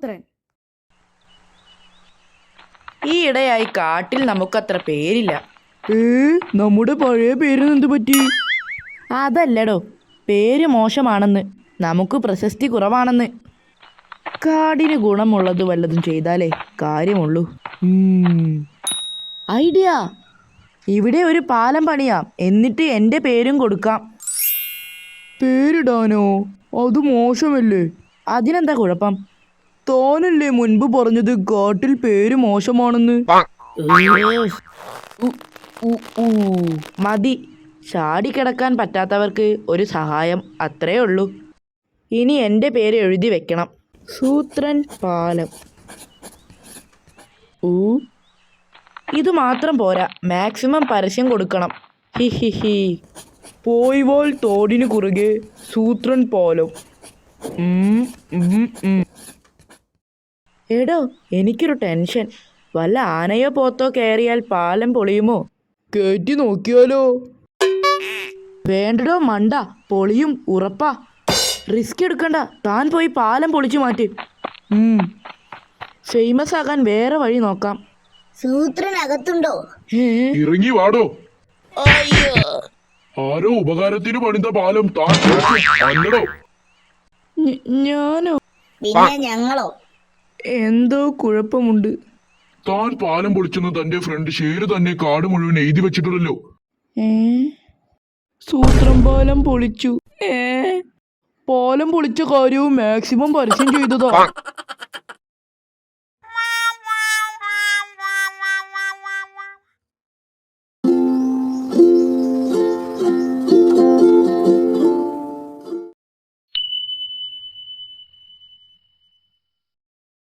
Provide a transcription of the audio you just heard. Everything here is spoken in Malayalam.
സൂത്രൻ. ഈ ഇടയായി കാട്ടിൽ നമുക്കത്ര പേരില്ല. നമ്മുടെ പഴയ പേരിന് എന്ത് പറ്റി? അതല്ലടോ, പേര് മോശമാണെന്ന്, നമുക്ക് പ്രശസ്തി കുറവാണെന്ന്. കാടിന് ഗുണമുള്ളത് വല്ലതും ചെയ്താലേ കാര്യമുള്ളൂ. ഐഡിയ! ഇവിടെ ഒരു പാലം പണിയാം, എന്നിട്ട് എൻ്റെ പേരും കൊടുക്കാം. പേരിടാനോ? അത് മോശമല്ലേ? അതിനെന്താ കുഴപ്പം? താനല്ലേ മുൻപ് പറഞ്ഞത് കാട്ടിൽ പേര് മോശമാണെന്ന്? മതി, ചാടിക്കിടക്കാൻ പറ്റാത്തവർക്ക് ഒരു സഹായം, അത്രേ ഉള്ളൂ. ഇനി എൻ്റെ പേര് എഴുതി വെക്കണം, സൂത്രൻ പാലം. ഇത് മാത്രം പോരാ, മാക്സിമം പരസ്യം കൊടുക്കണം. ഹി ഹി ഹി. പോയിവാൾ തോടിന് കുറുകെ സൂത്രൻ പാലം. എടോ, എനിക്കൊരു ടെൻഷൻ. വല്ല ആനയോ പോത്തോ കയറിയാൽ പാലം പൊളിയുമോ? കേറ്റി നോക്കിയാലോ? വേണ്ടടോ മണ്ട, പൊളിയും ഉറപ്പാ. റിസ്ക് എടുക്കണ്ട, താൻ പോയി പാലം പൊളിച്ചു മാറ്റ്. ഫേമസ് ആകാൻ വേറെ വഴി നോക്കാം. സൂത്രനകത്തുണ്ടോ? ഇറങ്ങി വാടോ. ആരോ ഉപകാരത്തിന് പണിത പാലം താൻ അല്ലടോ. ഞാനോ? പിന്നെ ഞങ്ങളോ? എന്തോ കുഴപ്പമുണ്ട്. താൻ പാലം പൊളിച്ചെന്ന് തന്റെ ഫ്രണ്ട് ഷേര് തന്നെ കാട് മുഴുവൻ എഴുതി വെച്ചിട്ടുണ്ടല്ലോ. സൂത്രൻ പാലം പൊളിച്ചു. പാലം പൊളിച്ച കാര്യവും മാക്സിമം പരസ്യം ചെയ്തതാ.